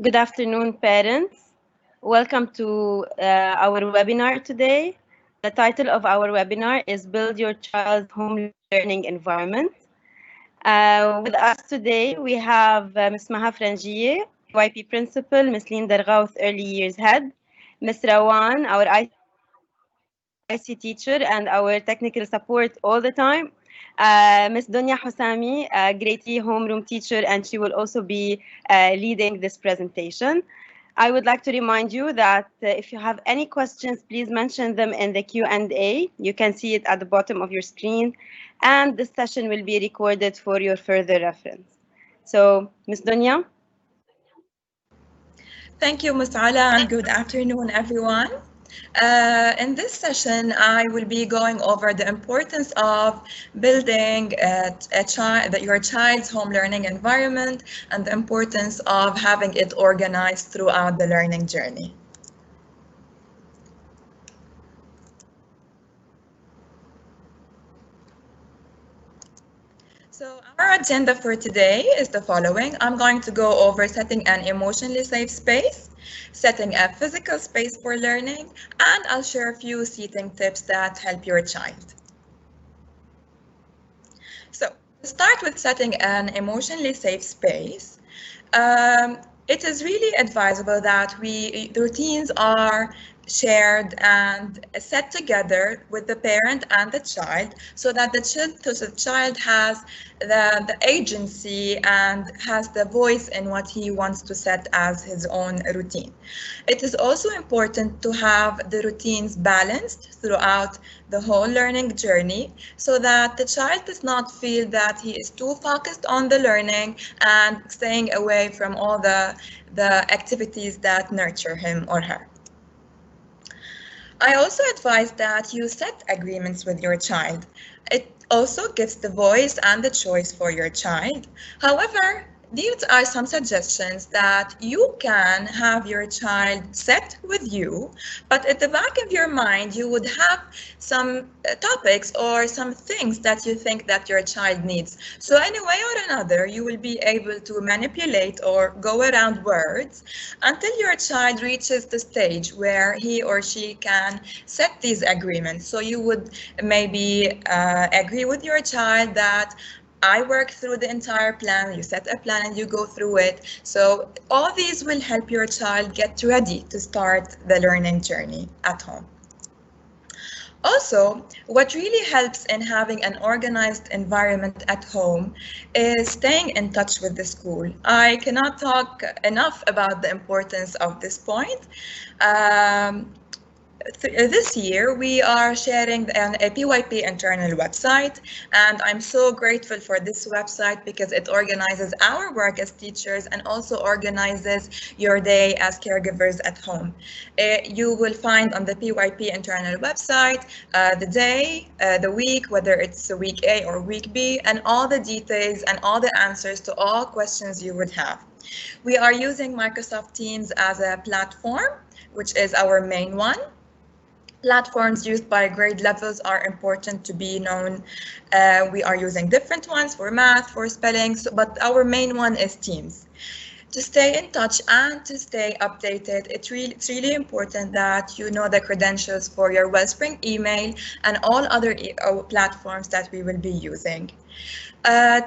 Good afternoon, parents. Welcome to our webinar today. The title of our webinar is Build Your Child's Home Learning Environment. With us today, we have Ms. Maha Frangieh, PYP Principal, Ms. Linda Rgauth, Early Years Head, Ms. Rawan, our IC teacher and our technical support all the time. Ms. Dunya Hosami, a Grade 3 homeroom teacher, and she will also be leading this presentation. I would like to remind you that if you have any questions, please mention them in the Q&A. You can see it at the bottom of your screen, and this session will be recorded for your further reference. So, Ms. Dunya? Thank you, Ms. Ala, and good afternoon, everyone. In this session, I will be going over the importance of building your child's home learning environment and the importance of having it organized throughout the learning journey. So our agenda for today is the following. I'm going to go over setting an emotionally safe space, setting a physical space for learning, and I'll share a few seating tips that help your child. So to start with setting an emotionally safe space, it is really advisable that the routines are shared and set together with the parent and the child so that the child has the agency and has the voice in what he wants to set as his own routine. It is also important to have the routines balanced throughout the whole learning journey so that the child does not feel that he is too focused on the learning and staying away from all the activities that nurture him or her. I also advise that you set agreements with your child. It also gives the voice and the choice for your child. However, these are some suggestions that you can have your child set with you, but at the back of your mind, you would have some topics or some things that you think that your child needs. So in a way or another, you will be able to manipulate or go around words until your child reaches the stage where he or she can set these agreements. So you would maybe agree with your child that I work through the entire plan, you set a plan and you go through it. So all these will help your child get ready to start the learning journey at home. Also, what really helps in having an organized environment at home is staying in touch with the school. I cannot talk enough about the importance of this point. This year, we are sharing a PYP internal website, and I'm so grateful for this website because it organizes our work as teachers and also organizes your day as caregivers at home. You will find on the PYP internal website the day, the week, whether it's a week A or week B, and all the details and all the answers to all questions you would have. We are using Microsoft Teams as a platform, which is our main one. Platforms used by grade levels are important to be known. We are using different ones for math, for spelling, but our main one is Teams. To stay in touch and to stay updated, it's really important that you know the credentials for your Wellspring email and all other platforms that we will be using.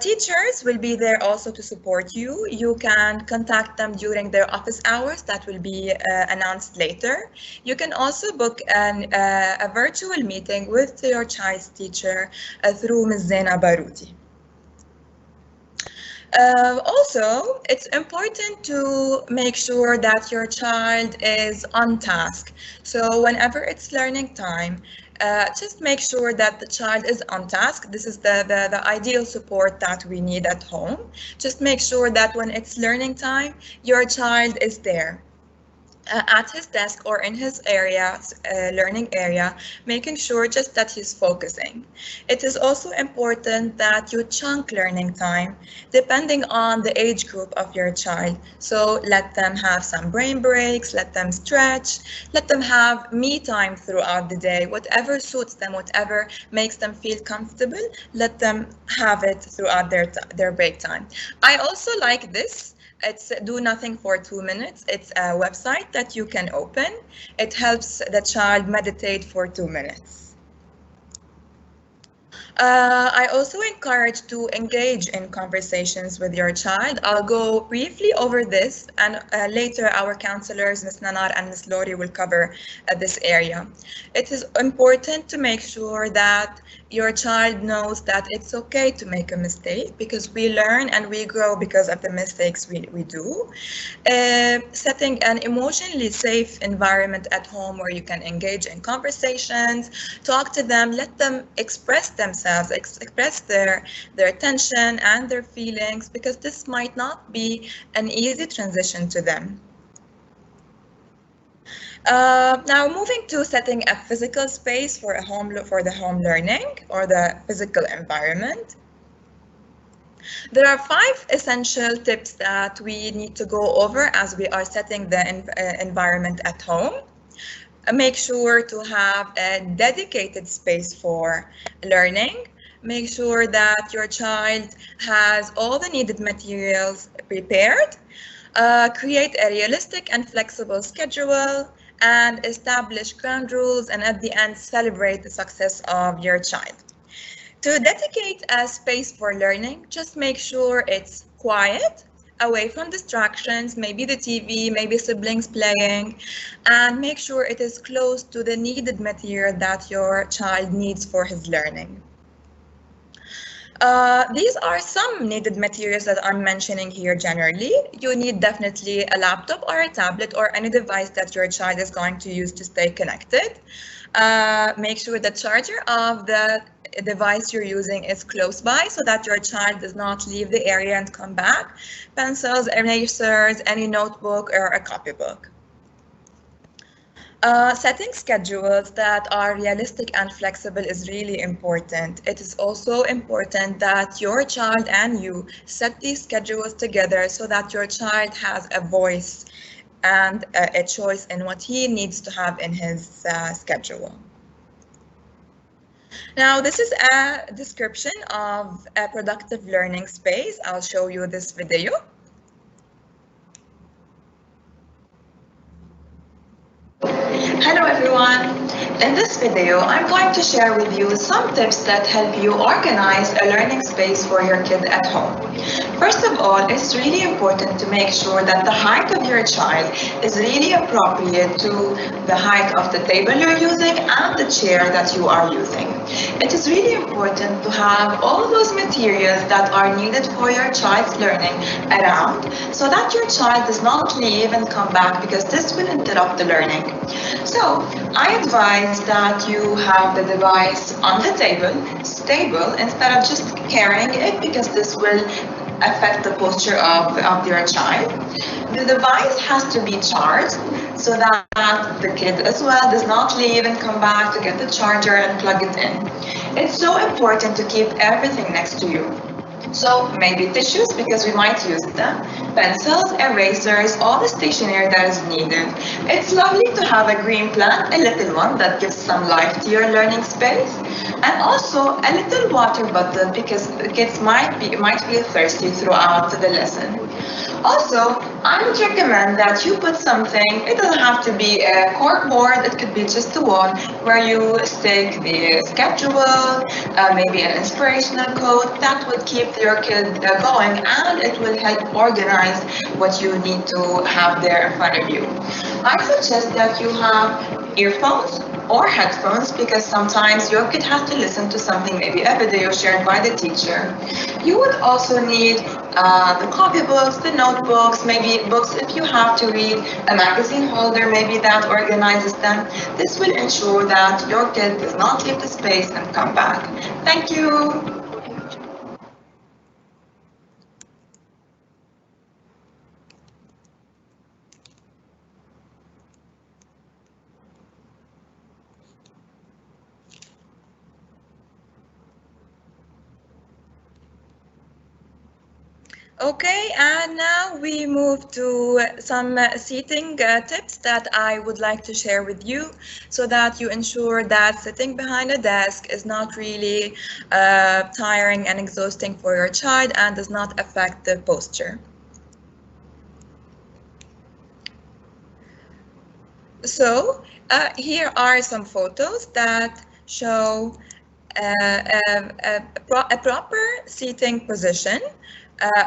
Teachers will be there also to support you. You can contact them during their office hours that will be announced later. You can also book a virtual meeting with your child's teacher through Ms. Zena Baruti. Also, it's important to make sure that your child is on task. So whenever it's learning time, just make sure that the child is on task. This is the ideal support that we need at home. Just make sure that when it's learning time, your child is there. At his desk or in his area, learning area, making sure just that he's focusing. It is also important that you chunk learning time depending on the age group of your child. So let them have some brain breaks, let them stretch, let them have me time throughout the day, whatever suits them, whatever makes them feel comfortable, let them have it throughout their break time. I also like this. It's Do Nothing for 2 minutes. It's a website that you can open. It helps the child meditate for 2 minutes. I also encourage to engage in conversations with your child. I'll go briefly over this, and later our counselors, Ms. Nanar and Ms. Lori, will cover this area. It is important to make sure that your child knows that it's okay to make a mistake, because we learn and we grow because of the mistakes we do. Setting an emotionally safe environment at home where you can engage in conversations, talk to them, let them express themselves, express their tension and their feelings, because this might not be an easy transition to them. Now moving to setting a physical space for the home learning or the physical environment. There are 5 essential tips that we need to go over as we are setting the environment at home. Make sure to have a dedicated space for learning. Make sure that your child has all the needed materials prepared. Create a realistic and flexible schedule, and establish ground rules, and at the end celebrate the success of your child. To dedicate a space for learning, just make sure it's quiet, away from distractions, maybe the TV, maybe siblings playing, and make sure it is close to the needed material that your child needs for his learning. These are some needed materials that I'm mentioning here generally. You need definitely a laptop or a tablet or any device that your child is going to use to stay connected. Make sure the charger of the device you're using is close by so that your child does not leave the area and come back. Pencils, erasers, any notebook or a copybook. Setting schedules that are realistic and flexible is really important. It is also important that your child and you set these schedules together so that your child has a voice and a choice in what he needs to have in his schedule. Now, this is a description of a productive learning space. I'll show you this video. Hello everyone! In this video, I'm going to share with you some tips that help you organize a learning space for your kid at home. First of all, it's really important to make sure that the height of your child is really appropriate to the height of the table you're using and the chair that you are using. It is really important to have all those materials that are needed for your child's learning around so that your child does not leave and come back, because this will interrupt the learning. So I advise that you have the device on the table, stable, instead of just carrying it, because this will affect the posture of your child. The device has to be charged so that the kid as well does not leave and come back to get the charger and plug it in. It's so important to keep everything next to you. So maybe tissues, because we might use them, pencils, erasers, all the stationery that is needed. It's lovely to have a green plant, a little one that gives some life to your learning space, and also a little water bottle, because the kids might feel thirsty throughout the lesson. Also, I would recommend that you put something, it doesn't have to be a cork board, it could be just the one where you stick the schedule, maybe an inspirational quote that would keep your kid going, and it will help organize what you need to have there in front of you. I suggest that you have earphones or headphones, because sometimes your kid has to listen to something, maybe a video shared by the teacher. You would also need the copybooks, the notebooks, maybe books if you have to read, a magazine holder maybe that organizes them. This will ensure that your kid does not leave the space and come back. Thank you. Okay, and now we move to some seating tips that I would like to share with you so that you ensure that sitting behind a desk is not really tiring and exhausting for your child and does not affect the posture. So here are some photos that show a proper seating position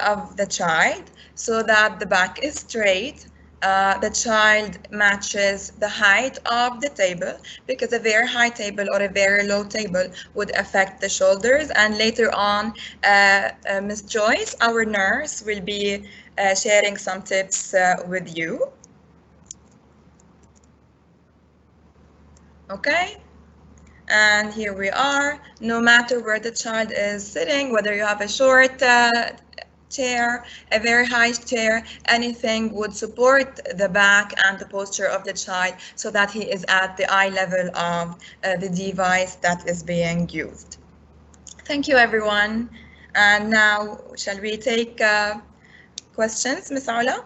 of the child so that the back is straight. The child matches the height of the table, because a very high table or a very low table would affect the shoulders. And later on, Ms. Joyce, our nurse, will be sharing some tips with you. Okay, and here we are. No matter where the child is sitting, whether you have a short chair, a very high chair, anything would support the back and the posture of the child so that he is at the eye level of the device that is being used. Thank you, everyone. And now, shall we take questions, Ms. Ola?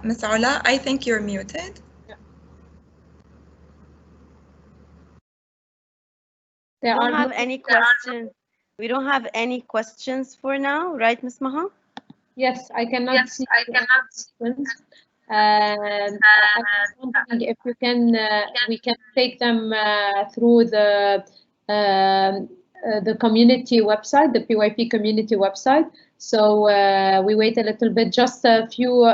Ms. Ola, I think you're muted. We don't have any questions. We don't have any questions for now, right, Ms. Maha? Yes, I cannot see questions. I'm wondering if you can, we can take them through the community website, the PYP community website. So we wait a little bit, just a few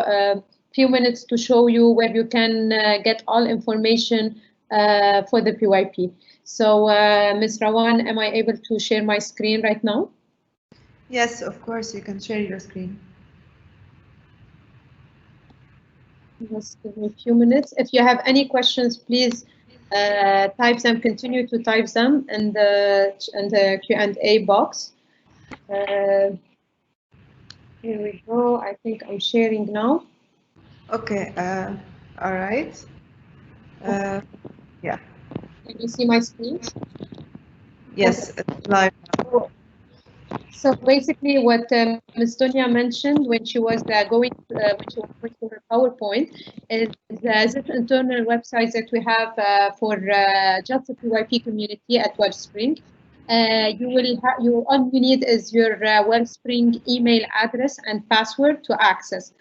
minutes to show you where you can get all information for the PYP. So Ms. Rawan, am I able to share my screen right now? Yes, of course, you can share your screen. Just give me a few minutes. If you have any questions, please type them, continue to type them in the Q&A box. Here we go. I think I'm sharing now. Okay, all right. Yeah. Can you see my screen? Yes, okay. It's live. So basically what Ms. Dunya mentioned when she was going to her PowerPoint is this internal website that we have for just the PYP community at Wellspring. All you need is your Wellspring email address and password to access.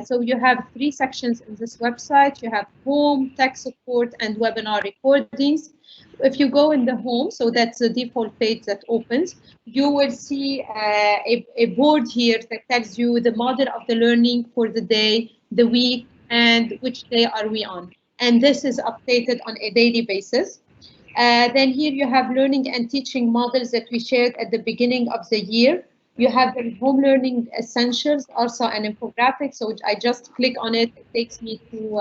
So you have 3 sections in this website. You have home, tech support, and webinar recordings. If you go in the home, so that's the default page that opens, you will see a board here that tells you the model of the learning for the day, the week, and which day are we on. And this is updated on a daily basis. Then here you have learning and teaching models that we shared at the beginning of the year. You have the home learning essentials, also an infographic. So I just click on it, it takes me to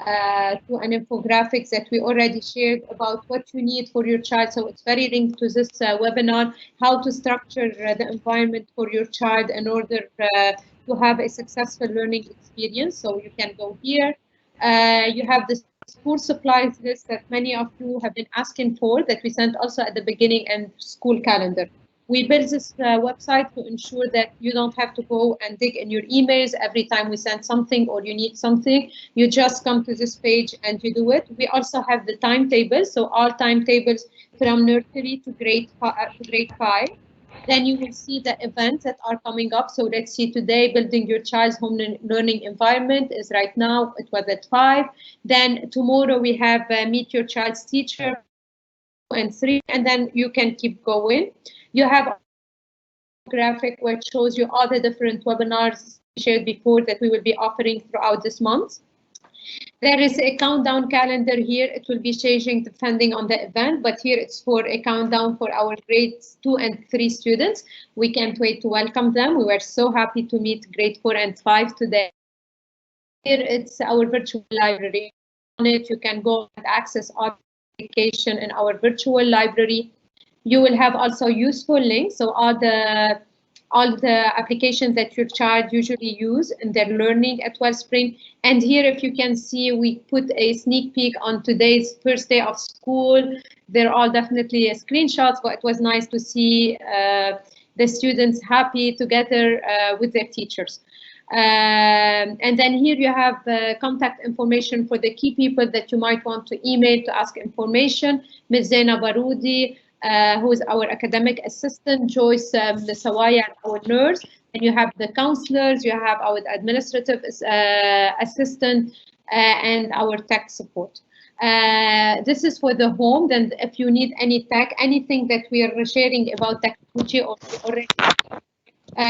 an infographic that we already shared about what you need for your child. So it's very linked to this webinar, how to structure the environment for your child in order to have a successful learning experience. So you can go here. You have the school supplies list that many of you have been asking for, that we sent also at the beginning, and school calendar. We built this website to ensure that you don't have to go and dig in your emails every time we send something or you need something. You just come to this page and you do it. We also have the timetables, so all timetables from nursery to grade 5. Then you will see the events that are coming up. So let's see, today, building your child's home learning environment is right now, it was at 5. Then tomorrow we have meet your child's teacher and 3, and then you can keep going. You have a graphic which shows you all the different webinars shared before that we will be offering throughout this month. There is a countdown calendar here. It will be changing depending on the event, but here it's for a countdown for our grades 2 and 3 students. We can't wait to welcome them. We were so happy to meet grade 4 and 5 today. Here it's our virtual library. On it, you can go and access all application in our virtual library. You will have also useful links, so all the applications that your child usually use in their learning at Wellspring. And here, if you can see, we put a sneak peek on today's first day of school. They're all definitely screenshots, but it was nice to see the students happy together with their teachers. And then here you have contact information for the key people that you might want to email to ask information. Ms. Zaina Baroudi, who is our academic assistant, Joyce Sawaya, our nurse. And you have the counselors, you have our administrative assistant, and our tech support. This is for the home. Then if you need any tech, anything that we are sharing about technology already,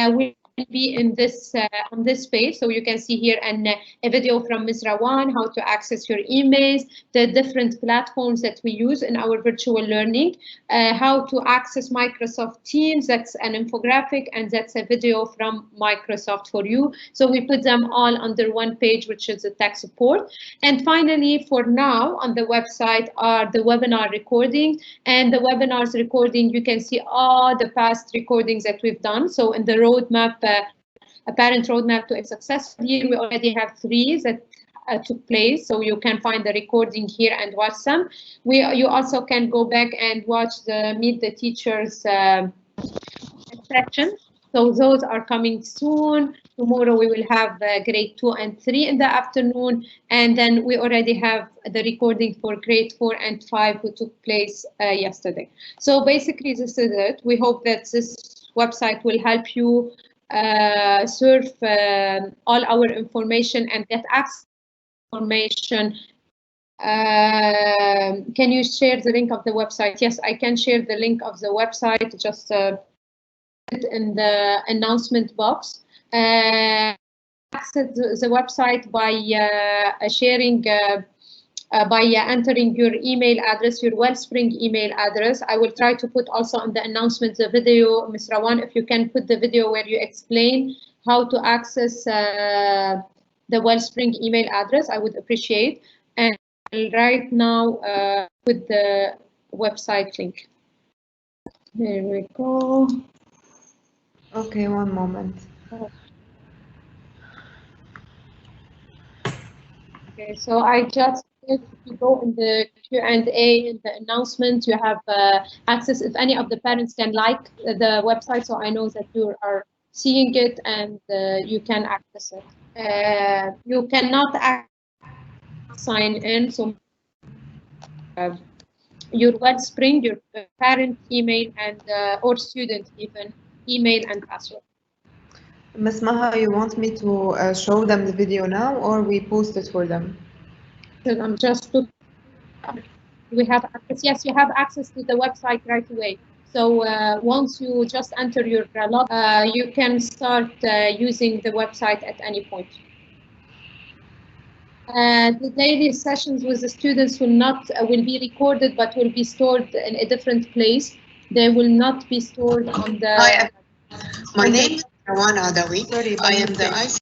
will be in this on this page. So you can see here a video from Ms. Rawan, how to access your emails, the different platforms that we use in our virtual learning, how to access Microsoft Teams. That's an infographic, and that's a video from Microsoft for you. So we put them all under one page, which is the tech support. And finally, for now, on the website are the webinar recordings. And the webinars recording, you can see all the past recordings that we've done. So in the roadmap, apparent roadmap to a successful year, we already have 3 that took place. So you can find the recording here and watch them. You also can go back and watch the Meet the Teachers section. So those are coming soon. Tomorrow we will have grade 2 and 3 in the afternoon. And then we already have the recording for grade 4 and 5 who took place yesterday. So basically this is it. We hope that this website will help you surf all our information and get access to information. Can you share the link of the website? Yes, I can share the link of the website. Just in the announcement box. Access the website by sharing, by entering your email address, your Wellspring email address. I will try to put also on the announcement the video, Ms. Rawan, if you can put the video where you explain how to access the Wellspring email address, I would appreciate. And right now with the website link. There we go. Okay, one moment. Okay, so I just, if you go in the Q&A, in the announcement, you have access if any of the parents can like the website, so I know that you are seeing it and you can access it. You cannot sign in, so your Wellspring, your parent email and or student even email and password. Ms. Maha, you want me to show them the video now, or we post it for them? I'm just looking. We have access. Yes, you have access to the website right away. So once you just enter your log, you can start using the website at any point. The daily sessions with the students will be recorded, but will be stored in a different place. They will not be stored on the. Hi, my name is Rawan Adawi. I am the IC.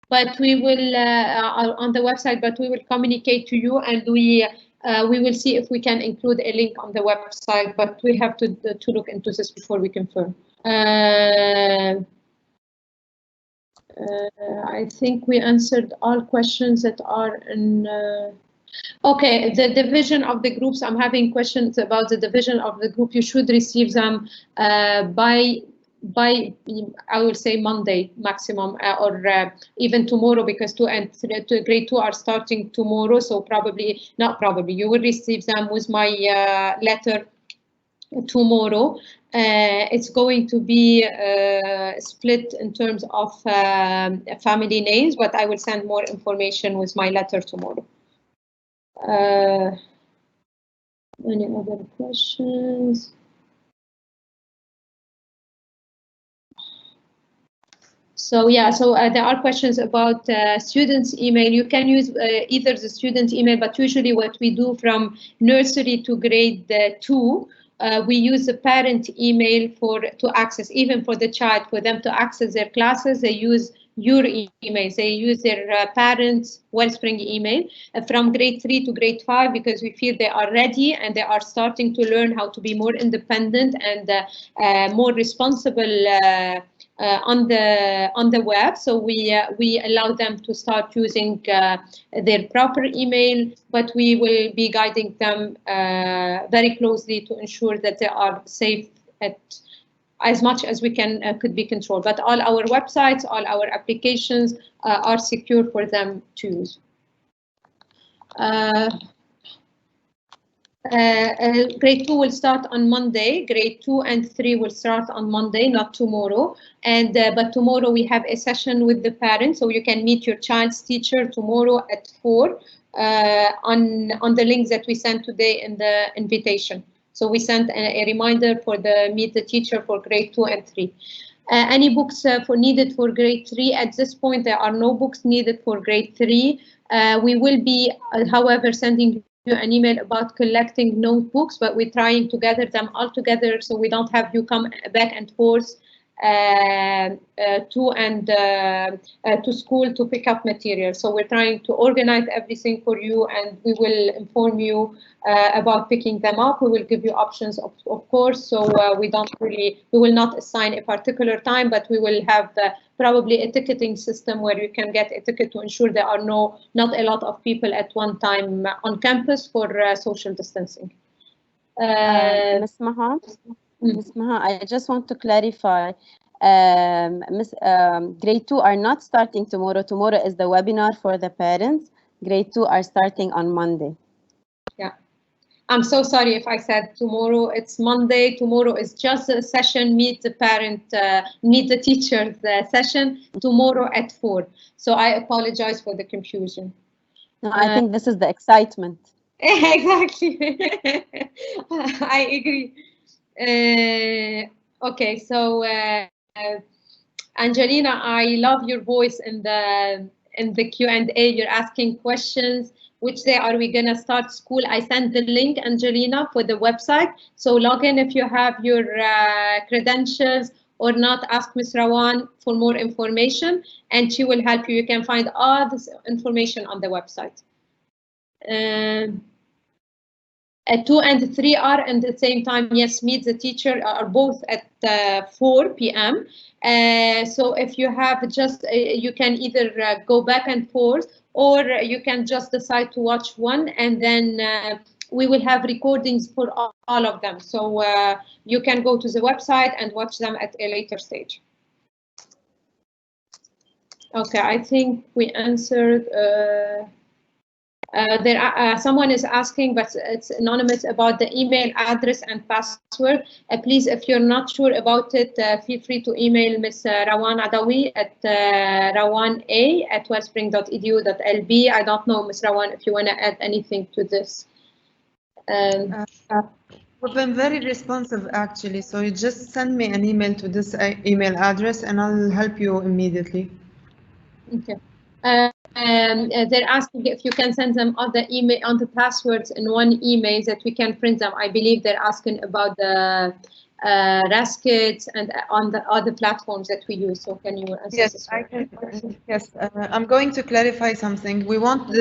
But we will on the website, but we will communicate to you, and we will see if we can include a link on the website. But we have to look into this before we confirm. I think we answered all questions that are in. Okay, the division of the groups. I'm having questions about the division of the group. You should receive them by I will say Monday maximum, or even tomorrow, because 2 and grade 2 are starting tomorrow. So you will receive them with my letter tomorrow. It's going to be split in terms of family names, but I will send more information with my letter tomorrow. Any other questions? So yeah, so there are questions about students' email. You can use either the student email, but usually what we do from nursery to grade 2, we use the parent email to access, even for the child, for them to access their classes, they use your emails. They use their parents' Wellspring email from grade 3 to grade 5, because we feel they are ready and they are starting to learn how to be more independent and more responsible on the web. So we allow them to start using their proper email, but we will be guiding them very closely to ensure that they are safe at as much as we can could be controlled. But all our websites, all our applications are secure for them to use. Grade 2 will start on Monday. Grade 2 and 3 will start on Monday, not tomorrow. And but tomorrow we have a session with the parents, so you can meet your child's teacher tomorrow at 4 on the links that we sent today in the invitation. So we sent a reminder for the meet the teacher for grade 2 and 3. Any books needed for grade 3? At this point, there are no books needed for grade 3. We will be, however, sending you an email about collecting notebooks, but we're trying to gather them all together so we don't have you come back and forth to school to pick up material. So we're trying to organize everything for you, and we will inform you about picking them up. We will give you options, of course. So we will not assign a particular time, but we will have probably a ticketing system where you can get a ticket to ensure there are not a lot of people at one time on campus for social distancing. Ms. Maha, I just want to clarify. Grade 2 are not starting tomorrow. Tomorrow is the webinar for the parents. Grade 2 are starting on Monday. Yeah. I'm so sorry if I said tomorrow. It's Monday. Tomorrow is just a session, meet the parent, meet the teacher session tomorrow at 4. So I apologize for the confusion. No, I think this is the excitement. Exactly. I agree. Okay, so Angelina, I love your voice in the Q&A. You're asking questions. Which day are we gonna start school? I sent the link, Angelina, for the website. So log in if you have your credentials or not. Ask Ms. Rawan for more information, and she will help you. You can find all this information on the website. 2 and 3 are at the same time. Yes, meet the teacher are both at 4 p.m. So if you have just, you can either go back and forth, or you can just decide to watch one, and then we will have recordings for all of them. So you can go to the website and watch them at a later stage. Okay, I think we answered. Someone is asking, but it's anonymous, about the email address and password. Please, if you're not sure about it, feel free to email Ms. Rawan Adawi at rawana@wellspring.edu.lb. I don't know, Ms. Rawan, if you want to add anything to this. We've been very responsive, actually. So you just send me an email to this email address, and I'll help you immediately. Okay. They're asking if you can send them all the email on the passwords in one email that we can print them. I believe they're asking about the Raskit and on the other platforms that we use. So can you answer yes, this? I can. Yes, I'm going to clarify something. We want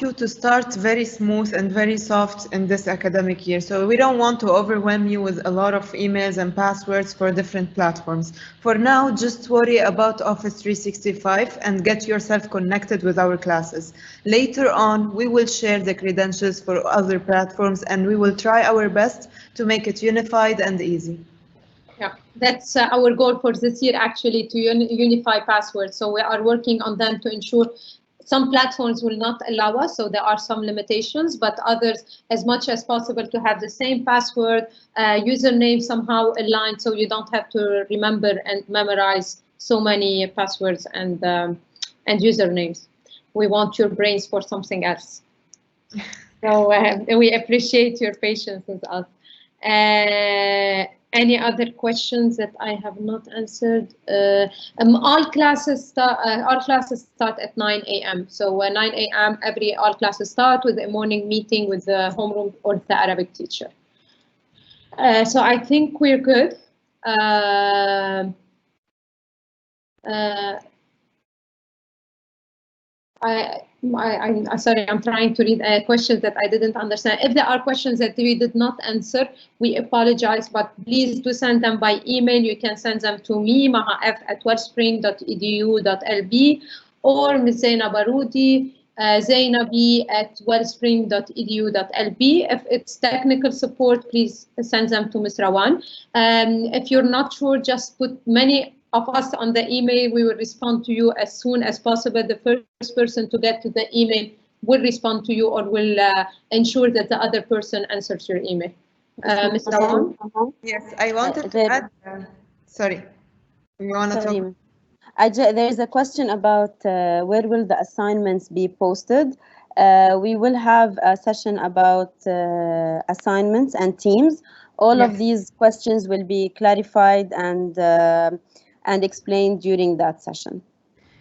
you to start very smooth and very soft in this academic year. So we don't want to overwhelm you with a lot of emails and passwords for different platforms. For now, just worry about Office 365 and get yourself connected with our classes. Later on, we will share the credentials for other platforms, and we will try our best to make it unified and easy. Yeah, that's our goal for this year, actually, to unify passwords. So we are working on them to ensure some platforms will not allow us, so there are some limitations, but others, as much as possible, to have the same password, username somehow aligned, so you don't have to remember and memorize so many passwords and usernames. We want your brains for something else. So we appreciate your patience with us. Any other questions that I have not answered? All classes start at 9 a.m. So 9 a.m. all classes start with a morning meeting with the homeroom or the Arabic teacher. So I think we're good. I'm sorry, I'm trying to read questions that I didn't understand. If there are questions that we did not answer, we apologize, but please do send them by email. You can send them to me, mahaf@wellspring.edu.lb, or Ms. Zainab Baroudi, zainabi@wellspring.edu.lb. If it's technical support, please send them to Ms. Rawan. If you're not sure, just put many of us on the email. We will respond to you as soon as possible. The first person to get to the email will respond to you or will ensure that the other person answers your email. Ms. Rawan? Yes, I wanted to add. Sorry, you want to talk? There's a question about where will the assignments be posted. We will have a session about assignments and teams. All of these questions will be clarified and explained during that session.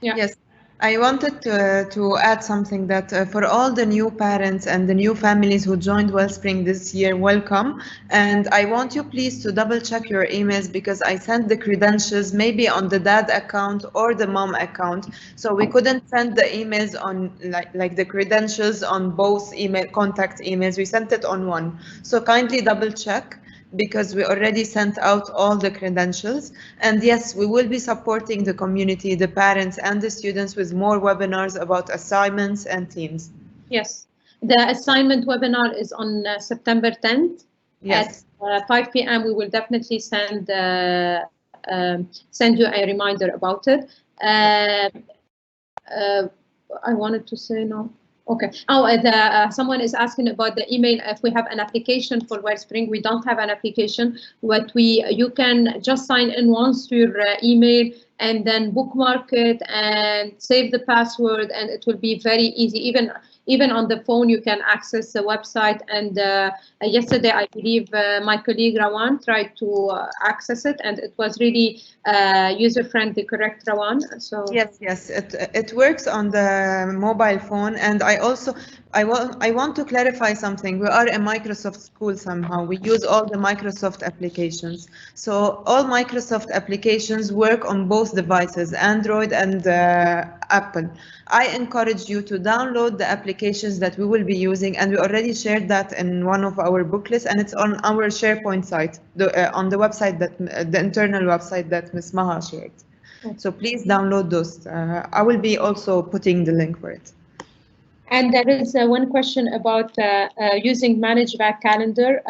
Yeah. Yes, I wanted to add something that for all the new parents and the new families who joined Wellspring this year, welcome. And I want you please to double check your emails because I sent the credentials maybe on the dad account or the mom account. So we couldn't send the emails on like the credentials on both email contact emails. We sent it on one. So kindly double check, because we already sent out all the credentials. And yes, we will be supporting the community, the parents and the students with more webinars about assignments and teams. Yes, the assignment webinar is on September 10th. Yes. At 5 p.m. We will definitely send you a reminder about it. I wanted to say no. Okay. Oh, someone is asking about the email. If we have an application for Wellspring, we don't have an application. You can just sign in once to your email and then bookmark it and save the password, and it will be very easy. Even on the phone, you can access the website. And yesterday, I believe my colleague Rawan tried to access it, and it was really user-friendly, correct, Rawan? So yes, it works on the mobile phone. And I want to clarify something. We are a Microsoft school somehow. We use all the Microsoft applications. So all Microsoft applications work on both devices, Android and Apple. I encourage you to download the applications that we will be using, and we already shared that in one of our booklets, and it's on our SharePoint site, on the website the internal website that Ms. Maha shared. So please download those. I will be also putting the link for it. And there is one question about using ManageBack calendar.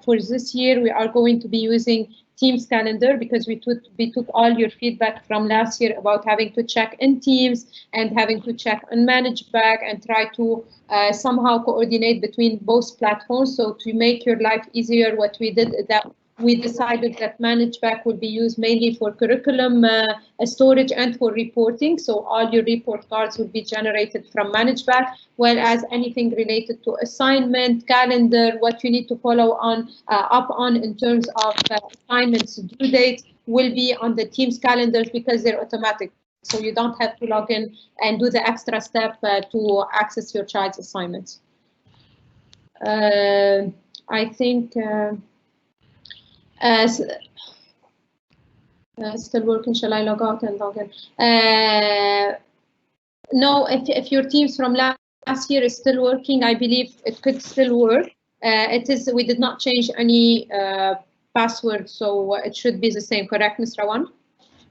For this year, we are going to be using Teams calendar because we took all your feedback from last year about having to check in Teams and having to check on ManageBack and try to somehow coordinate between both platforms. So to make your life easier, what we did is that we decided that ManageBack will be used mainly for curriculum storage and for reporting. So all your report cards will be generated from ManageBack, whereas anything related to assignment, calendar, what you need to follow up on in terms of assignments, due dates, will be on the Teams calendars because they're automatic. So you don't have to log in and do the extra step to access your child's assignments. I think still working. Shall I log out and log in? No, if your Teams from last year is still working, I believe it could still work. It is. We did not change any password, so it should be the same. Correct, Ms. Rawan?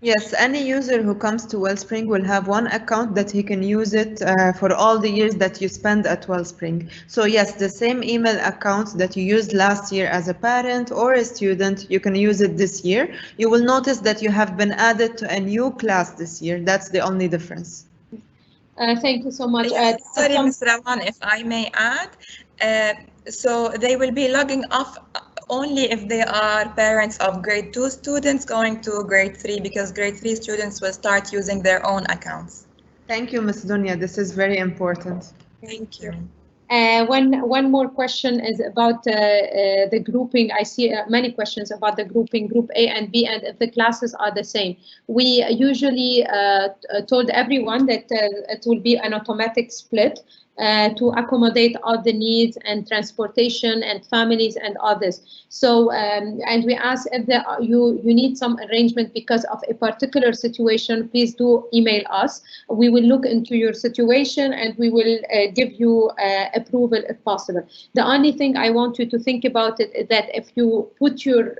Yes, any user who comes to Wellspring will have one account that he can use it for all the years that you spend at Wellspring. So yes, the same email account that you used last year as a parent or a student, you can use it this year. You will notice that you have been added to a new class this year. That's the only difference. Thank you so much. Sorry, Ms. Rawan, if I may add. So they will be logging off only if they are parents of grade 2 students going to grade 3, because grade 3 students will start using their own accounts. Thank you, Ms. Dunya. This is very important. Thank you. One more question is about the grouping. I see many questions about the grouping, Group A and B, and if the classes are the same. We usually told everyone that it will be an automatic split to accommodate all the needs and transportation and families and others. So, and we ask if you need some arrangement because of a particular situation, please do email us. We will look into your situation and we will give you approval if possible. The only thing I want you to think about it is that if you put your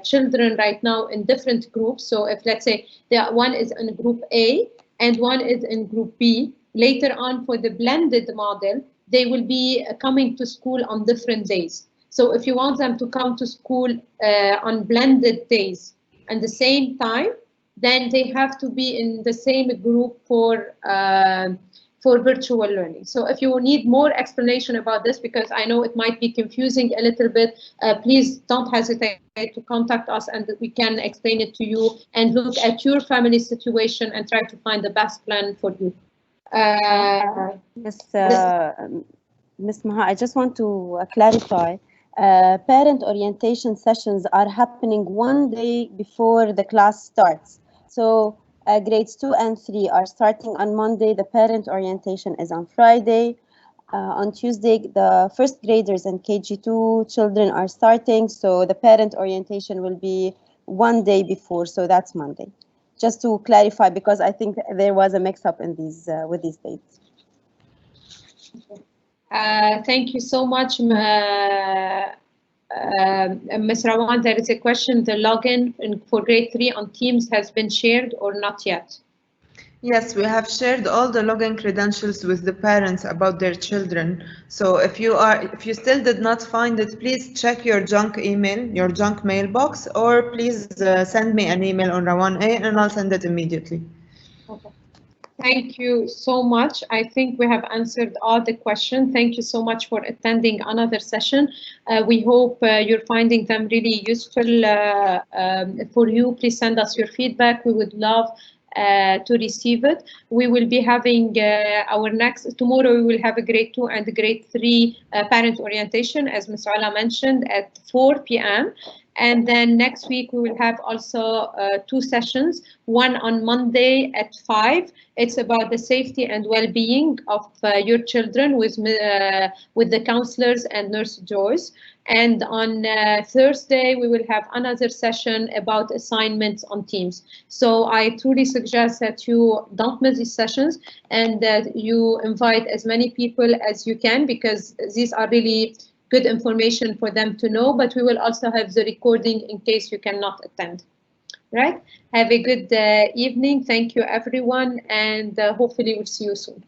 children right now in different groups, so if let's say one is in group A and one is in group B, later on for the blended model, they will be coming to school on different days. So if you want them to come to school on blended days and the same time, then they have to be in the same group for for virtual learning. So if you need more explanation about this, because I know it might be confusing a little bit, please don't hesitate to contact us and we can explain it to you and look at your family situation and try to find the best plan for you. Ms. Maha, I just want to clarify. Parent orientation sessions are happening one day before the class starts. So grades 2 and 3 are starting on Monday. The parent orientation is on Friday. On Tuesday, the first graders and KG2 children are starting. So the parent orientation will be one day before. So that's Monday. Just to clarify, because I think there was a mix-up in these with these dates. Thank you so much, Ms. Rawan. There is a question, the login for grade 3 on Teams has been shared or not yet? Yes, we have shared all the login credentials with the parents about their children. So if you still did not find it, please check your junk email, your junk mailbox, or please send me an email on Rawan-A and I'll send it immediately. Okay. Thank you so much. I think we have answered all the questions. Thank you so much for attending another session. We hope you're finding them really useful for you. Please send us your feedback. We would love to receive it. We will be having tomorrow we will have a grade 2 and a grade 3 parent orientation, as Ms. Ola mentioned, at 4 p.m. And then next week we will have also 2 sessions, one on Monday at 5. It's about the safety and well-being of your children with the counselors and Nurse Joyce. And on Thursday, we will have another session about assignments on Teams. So I truly suggest that you don't miss these sessions and that you invite as many people as you can, because these are really good information for them to know, but we will also have the recording in case you cannot attend. Right? Have a good evening. Thank you, everyone, and hopefully we'll see you soon.